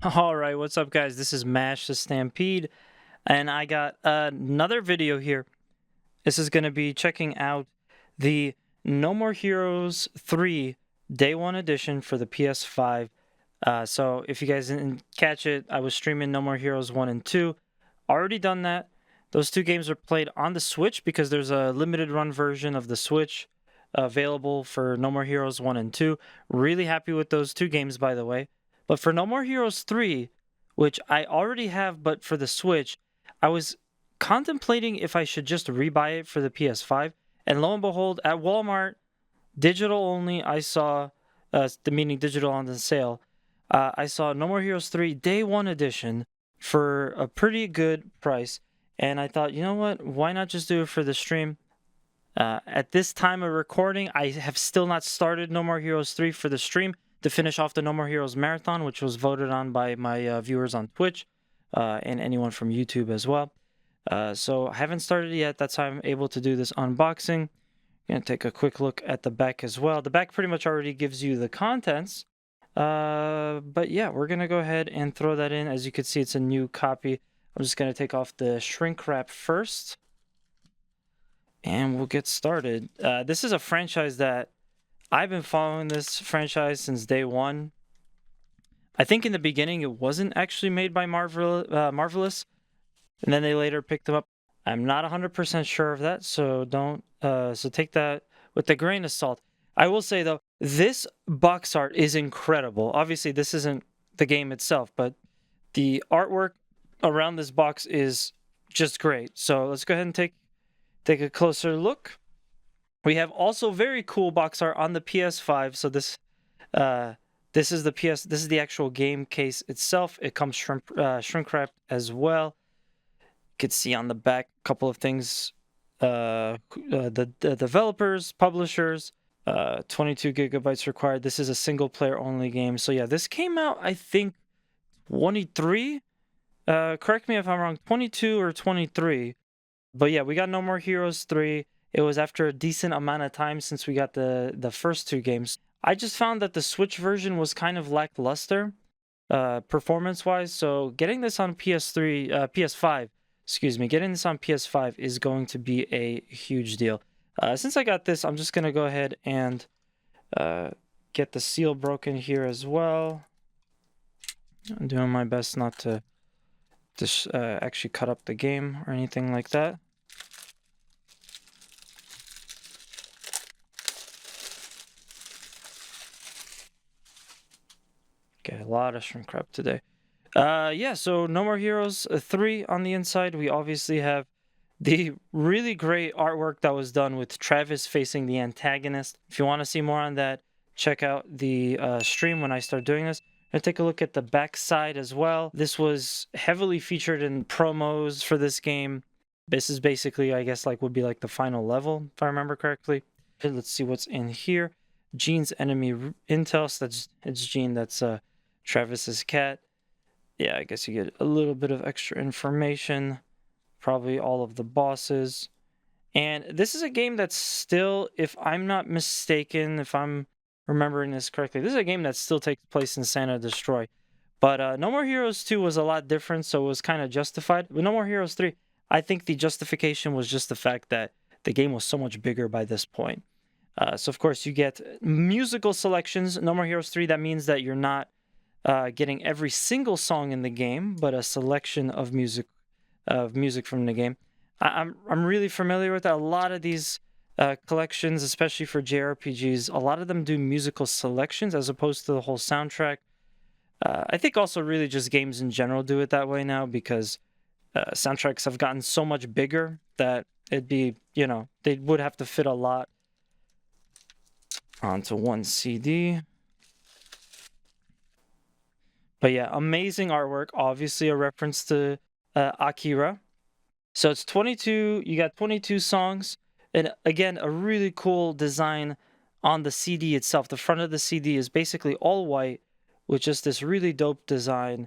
All right, what's up, guys? This is Mash the Stampede, and I got another video here. This is going to be checking out the No More Heroes 3 Day 1 edition for the PS5. So, if you guys didn't catch it, I was streaming No More Heroes 1 and 2. Already done that. Those two games are played on the Switch because there's a limited run version of the Switch available for No More Heroes 1 and 2. Really happy with those two games, by the way. But for No More Heroes 3, which I already have, but for the Switch, I was contemplating if I should just rebuy it for the PS5. And lo and behold, at Walmart, digital only, I saw, the meaning digital on the sale, I saw No More Heroes 3 Day 1 edition for a pretty good price. And I thought, you know what? Why not just do it for the stream? At this time of recording, I have still not started No More Heroes 3 for the stream to finish off the No More Heroes Marathon, which was voted on by my viewers on Twitch and anyone from YouTube as well. So I haven't started yet. That's how I'm able to do this unboxing. Gonna take a quick look at the back as well. The back pretty much already gives you the contents. But yeah, we're gonna go ahead and throw that in. As you can see, it's a new copy. I'm just gonna take off the shrink wrap first. And we'll get started. This is a franchise that I've been following this franchise since day one. I think in the beginning it wasn't actually made by Marvelous, and then they later picked them up. I'm not 100% sure of that, so don't so take that with a grain of salt. I will say though, this box art is incredible. Obviously, this isn't the game itself, but the artwork around this box is just great. So let's go ahead and take a closer look. We have also very cool box art on the PS5. So this is the actual game case itself. It comes shrink wrapped as well. You can see on the back a couple of things. The developers, publishers, 22 gigabytes required. This is a single player only game. So yeah, this came out I think 23. Correct me if I'm wrong, 22 or 23. But yeah, we got No More Heroes 3. It was after a decent amount of time since we got the first two games. I just found that the Switch version was kind of lackluster, performance-wise. So getting this on PS5, excuse me, getting this on PS5 is going to be a huge deal. Since I got this, I'm just gonna go ahead and get the seal broken here as well. I'm doing my best not to just actually cut up the game or anything like that. Okay, a lot of shrink wrap today. Yeah, so No More Heroes 3 on the inside. We obviously have the really great artwork that was done with Travis facing the antagonist. If you want to see more on that, check out the stream when I start doing this. I'm going to take a look at the back side as well. This was heavily featured in promos for this game. This is basically, I guess, would be like the final level, if I remember correctly. Okay, let's see what's in here. Gene's enemy intel. So it's Gene. That's Travis's cat. Yeah, I guess you get a little bit of extra information. Probably all of the bosses. And this is a game that's still, if I'm not mistaken, if I'm remembering this correctly, this is a game that still takes place in Santa Destroy. But No More Heroes 2 was a lot different, so it was kind of justified. With No More Heroes 3, I think the justification was just the fact that the game was so much bigger by this point. So, of course, you get musical selections. No More Heroes 3, that means that you're not getting every single song in the game, but a selection of music from the game. I'm really familiar with that. A lot of these collections, especially for JRPGs, a lot of them do musical selections as opposed to the whole soundtrack. I think also really just games in general do it that way now because soundtracks have gotten so much bigger that it'd be, they would have to fit a lot onto one CD. But yeah, amazing artwork. Obviously, a reference to Akira. So it's 22. You got 22 songs, and again, a really cool design on the CD itself. The front of the CD is basically all white with just this really dope design.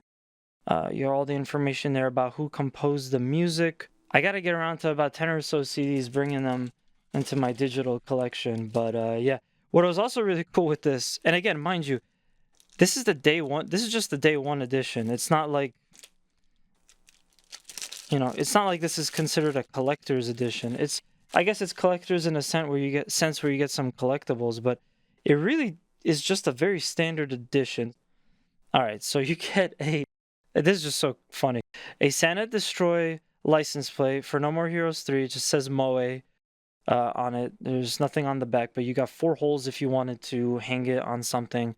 You have all the information there about who composed the music. I got to get around to about 10 or so CDs, bringing them into my digital collection. But yeah, what was also really cool with this, and again, mind you, This is the day one. This is just the day one edition. It's not like, it's not like this is considered a collector's edition. I guess it's collector's in a sense where you get some collectibles, but it really is just a very standard edition. All right, so you get this is just so funny. A Santa Destroy license plate for No More Heroes 3. It just says Moe on it. There's nothing on the back, but you got 4 holes if you wanted to hang it on something.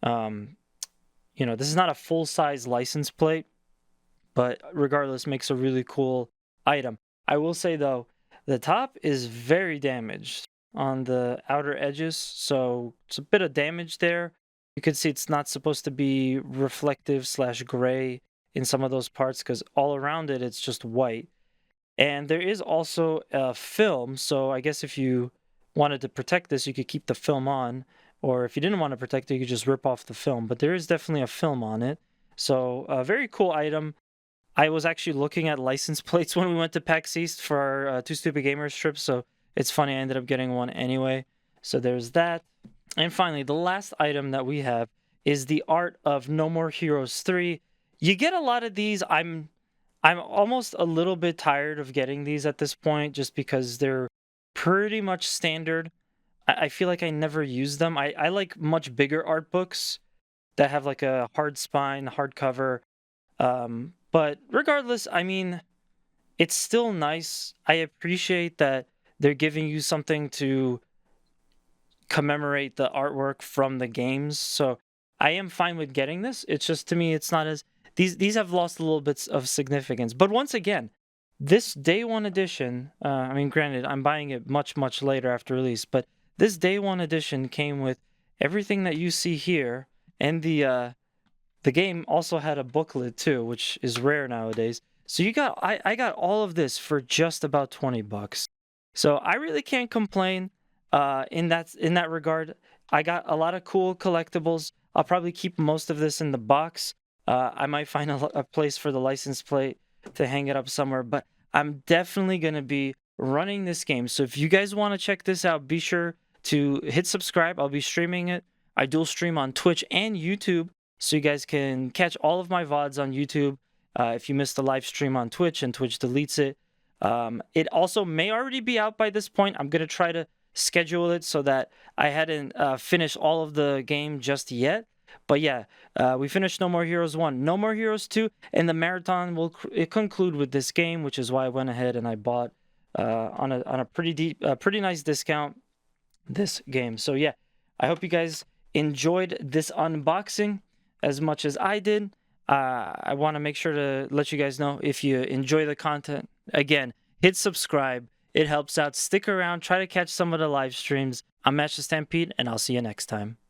This is not a full-size license plate, but regardless, makes a really cool item. I will say, though, the top is very damaged on the outer edges, so it's a bit of damage there. You can see it's not supposed to be reflective/gray in some of those parts because all around it, it's just white. And there is also a film, so I guess if you wanted to protect this, you could keep the film on, or if you didn't want to protect it, you could just rip off the film. But there is definitely a film on it. So a very cool item. I was actually looking at license plates when we went to PAX East for our Two Stupid Gamers trip, so it's funny I ended up getting one anyway. So there's that. And finally, the last item that we have is the art of No More Heroes 3. You get a lot of these. I'm almost a little bit tired of getting these at this point just because they're pretty much standard. I feel like I never use them. I like much bigger art books that have like a hard spine, hardcover. But regardless, I mean, it's still nice. I appreciate that they're giving you something to commemorate the artwork from the games. So I am fine with getting this. It's just, to me, it's not as... These have lost a little bit of significance. But once again, this day one edition, I mean, granted, I'm buying it much, much later after release, but this day one edition came with everything that you see here, and the game also had a booklet too, which is rare nowadays. So I got all of this for just about $20. So I really can't complain in that regard. I got a lot of cool collectibles. I'll probably keep most of this in the box. I might find a place for the license plate to hang it up somewhere, but I'm definitely going to be running this game. So if you guys want to check this out, be sure to hit subscribe. I'll be streaming it. I dual stream on Twitch and YouTube, so you guys can catch all of my VODs on YouTube if you missed the live stream on Twitch and Twitch deletes it. It also may already be out by this point. I'm going to try to schedule it so that I hadn't finished all of the game just yet. But yeah, we finished No More Heroes 1, No More Heroes 2, and the marathon will conclude with this game, which is why I went ahead and I bought on a pretty nice discount this game. So yeah, I hope you guys enjoyed this unboxing as much as I did. I want to make sure to let you guys know if you enjoy the content. Again, hit subscribe. It helps out. Stick around. Try to catch some of the live streams. I'm Mash the Stampede, and I'll see you next time.